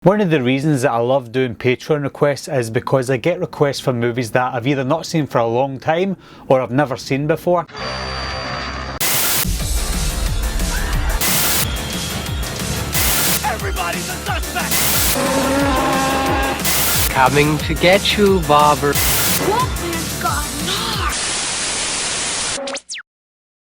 One of the reasons that I love doing Patreon requests is because I get requests for movies that I've either not seen for a long time or I've never seen before. Everybody's a suspect! Coming to get you, Bobber.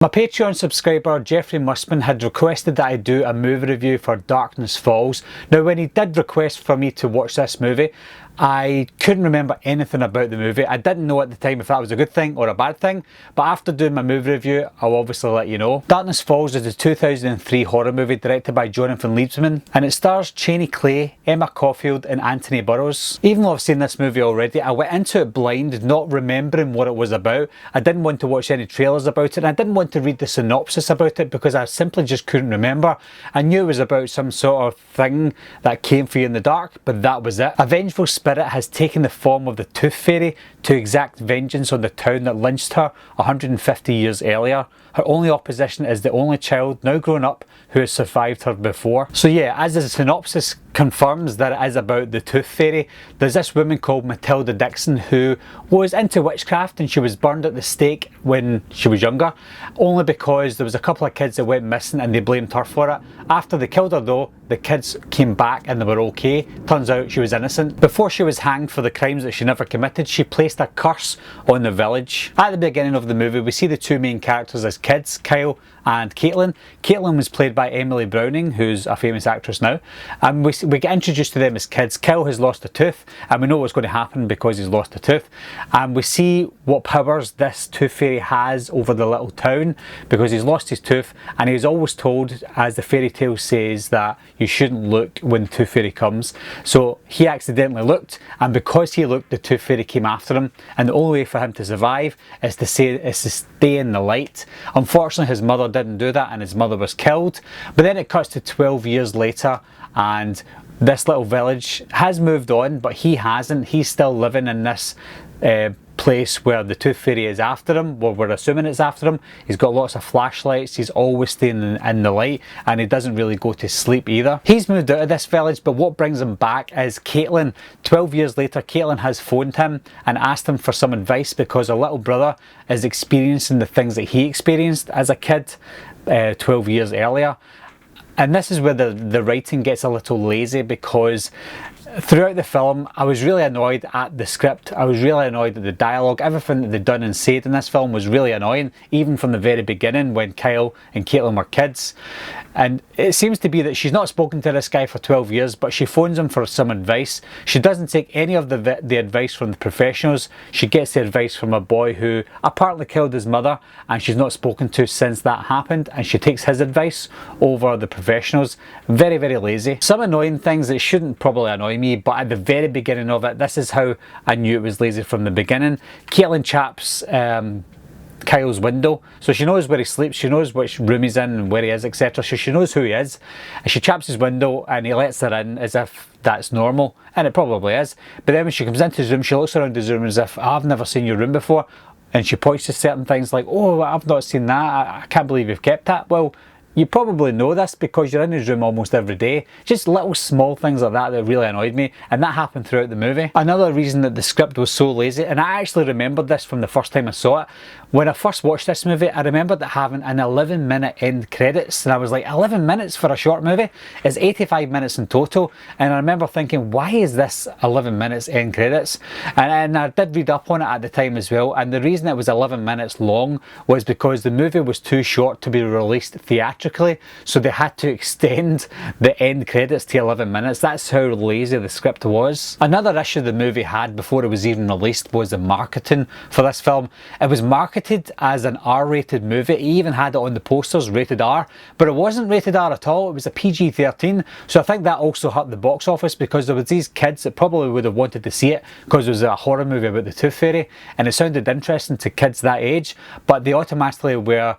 My Patreon subscriber Jeffrey Musman had requested that I do a movie review for Darkness Falls. Now when he did request for me to watch this movie, I couldn't remember anything about the movie. I didn't know at the time if that was a good thing or a bad thing, but after doing my movie review, I'll obviously let you know. Darkness Falls is a 2003 horror movie directed by Jonathan Liebesman, and it stars Cheney Clay, Emma Caulfield and Anthony Burroughs. Even though I've seen this movie already, I went into it blind, not remembering what it was about. I didn't want to watch any trailers about it, and I didn't want to read the synopsis about it because I simply just couldn't remember. I knew it was about some sort of thing that came for you in the dark, but that was it. A vengeful spirit has taken the form of the Tooth Fairy to exact vengeance on the town that lynched her 150 years earlier. Her only opposition is the only child, now grown up, who has survived her before. So yeah, as the synopsis confirms that it is about the Tooth Fairy, there's this woman called Matilda Dixon who was into witchcraft, and she was burned at the stake when she was younger, only because there was a couple of kids that went missing and they blamed her for it. After they killed her though, the kids came back and they were okay. Turns out she was innocent. Before she was hanged for the crimes that she never committed, she placed a curse on the village. At the beginning of the movie, we see the two main characters as kids, Kyle and Caitlin. Caitlin was played by Emily Browning, who's a famous actress now, and we get introduced to them as kids. Kyle has lost a tooth, and we know what's going to happen because he's lost a tooth, and we see what powers this Tooth Fairy has over the little town because he's lost his tooth, and he's always told, as the fairy tale says, that you shouldn't look when the Tooth Fairy comes. So he accidentally looked, and because he looked, the Tooth Fairy came after him, and the only way for him to survive is to stay in the light. Unfortunately, his mother didn't do that and his mother was killed. But then it cuts to 12 years later, and this little village has moved on, but he hasn't. He's still living in this place where the Tooth Fairy is after him. Well, we're assuming it's after him. He's got lots of flashlights, he's always staying in the light, and he doesn't really go to sleep either. He's moved out of this village, but what brings him back is Caitlin. 12 years later, Caitlin has phoned him and asked him for some advice because her little brother is experiencing the things that he experienced as a kid 12 years earlier. And this is where the writing gets a little lazy, because throughout the film I was really annoyed at the script, I was really annoyed at the dialogue. Everything that they'd done and said in this film was really annoying, even from the very beginning when Kyle and Caitlin were kids. And it seems to be that she's not spoken to this guy for 12 years, but she phones him for some advice. She doesn't take any of the advice from the professionals. She gets the advice from a boy who apparently killed his mother, and she's not spoken to since that happened, and she takes his advice over the professionals. Very, very lazy. Some annoying things that shouldn't probably annoy me, but at the very beginning of it, this is how I knew it was lazy from the beginning. Caitlin chaps Kyle's window, so she knows where he sleeps, she knows which room he's in and where he is, etc. So she knows who he is, and she chaps his window and he lets her in as if that's normal, and it probably is. But then when she comes into his room, she looks around his room as if, I've never seen your room before, and she points to certain things like, oh, I've not seen that, I can't believe you've kept that. Well, you probably know this because you're in his room almost every day. Just little small things like that really annoyed me, and that happened throughout the movie. Another reason that the script was so lazy, and I actually remembered this from the first time I saw it, when I first watched this movie, I remembered it having an 11-minute end credits, and I was like, 11 minutes for a short movie? It's 85 minutes in total, and I remember thinking, why is this 11 minutes end credits? And I did read up on it at the time as well, and the reason it was 11 minutes long was because the movie was too short to be released theatrically, so they had to extend the end credits to 11 minutes. That's how lazy the script was. Another issue the movie had before it was even released was the marketing for this film. It was marketed as an R-rated movie. It even had it on the posters, rated R, but it wasn't rated R at all. It was a PG-13, so I think that also hurt the box office, because there was these kids that probably would have wanted to see it because it was a horror movie about the Tooth Fairy and it sounded interesting to kids that age, but they automatically were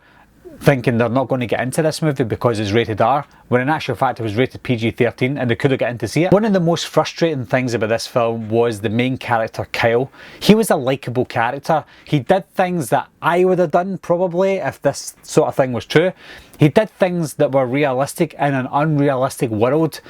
thinking they're not going to get into this movie because it's rated R, when in actual fact it was rated PG-13 and they could have got in to see it. One of the most frustrating things about this film was the main character, Kyle. He was a likeable character. He did things that I would have done probably if this sort of thing was true. He did things that were realistic in an unrealistic world.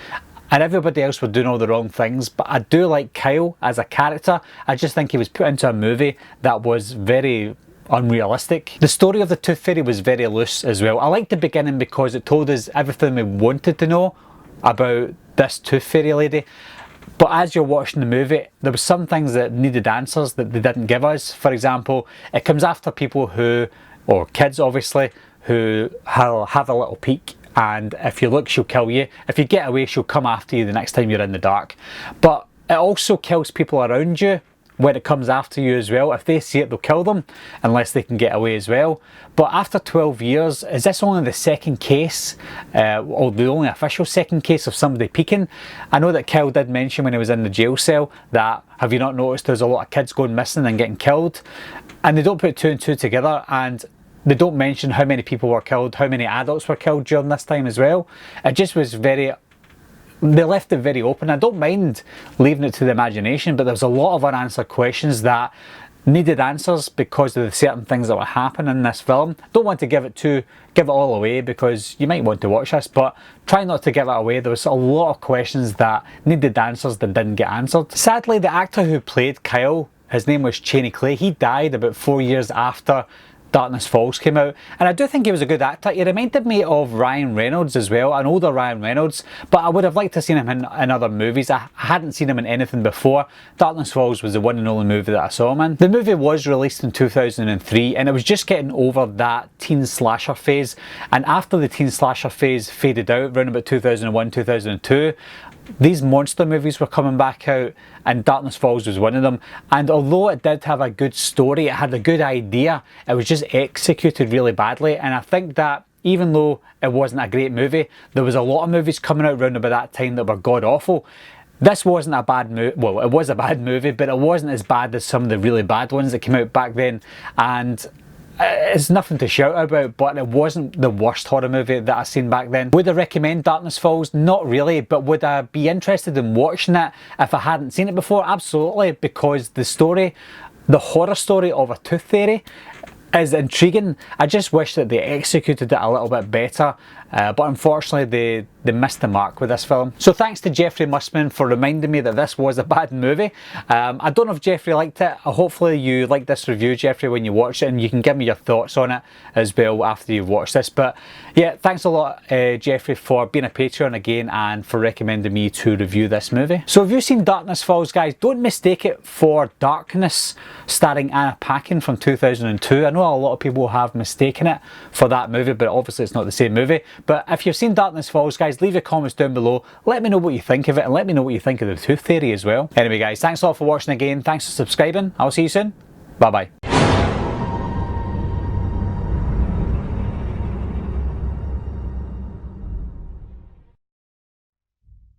and everybody else were doing all the wrong things. But I do like Kyle as a character. I just think he was put into a movie that was very unrealistic. The story of the Tooth Fairy was very loose as well. I liked the beginning because it told us everything we wanted to know about this Tooth Fairy lady. But as you're watching the movie, there were some things that needed answers that they didn't give us. For example, it comes after people who, or kids obviously, who have a little peek, and if you look, she'll kill you. If you get away, she'll come after you the next time you're in the dark. But it also kills people around you when it comes after you as well. If they see it, they'll kill them unless they can get away as well. But after 12 years, is this only the second case, or the only official second case of somebody peeking? I know that Kyle did mention when he was in the jail cell that, have you not noticed there's a lot of kids going missing and getting killed? And they don't put two and two together, and they don't mention how many people were killed, how many adults were killed during this time as well. It just was very, they left it very open. I don't mind leaving it to the imagination, but there's a lot of unanswered questions that needed answers because of the certain things that were happening in this film. Don't want to give it all away because you might want to watch this, but try not to give it away. There was a lot of questions that needed answers that didn't get answered. Sadly, the actor who played Kyle, his name was Cheney Clay, he died about 4 years after Darkness Falls came out, and I do think he was a good actor. He reminded me of Ryan Reynolds as well, an older Ryan Reynolds, but I would have liked to have seen him in other movies. I hadn't seen him in anything before. Darkness Falls was the one and only movie that I saw him in. The movie was released in 2003, and it was just getting over that teen slasher phase, and after the teen slasher phase faded out around about 2001, 2002, these monster movies were coming back out, and Darkness Falls was one of them. And although it did have a good story, it had a good idea, it was just executed really badly. And I think that even though it wasn't a great movie, there was a lot of movies coming out around about that time that were god awful. This wasn't a bad movie. Well, it was a bad movie, but it wasn't as bad as some of the really bad ones that came out back then. And it's nothing to shout about, but it wasn't the worst horror movie that I've seen back then. Would I recommend Darkness Falls? Not really, but would I be interested in watching it if I hadn't seen it before? Absolutely, because the story, the horror story of a tooth fairy, is intriguing. I just wish that they executed it a little bit better, but unfortunately they missed the mark with this film. So thanks to Jeffrey Mussman for reminding me that this was a bad movie. I don't know if Jeffrey liked it. Hopefully you liked this review, Jeffrey, when you watch it, and you can give me your thoughts on it as well after you've watched this. But yeah, thanks a lot, Jeffrey, for being a Patreon again and for recommending me to review this movie. So if you've seen Darkness Falls, guys, don't mistake it for Darkness starring Anna Paquin from 2002. I know a lot of people have mistaken it for that movie, but obviously it's not the same movie. But if you've seen Darkness Falls, guys, leave your comments down below. Let me know what you think of it, and let me know what you think of the Tooth Fairy as well. Anyway, guys, thanks a lot for watching again. Thanks for subscribing. I'll see you soon. Bye bye.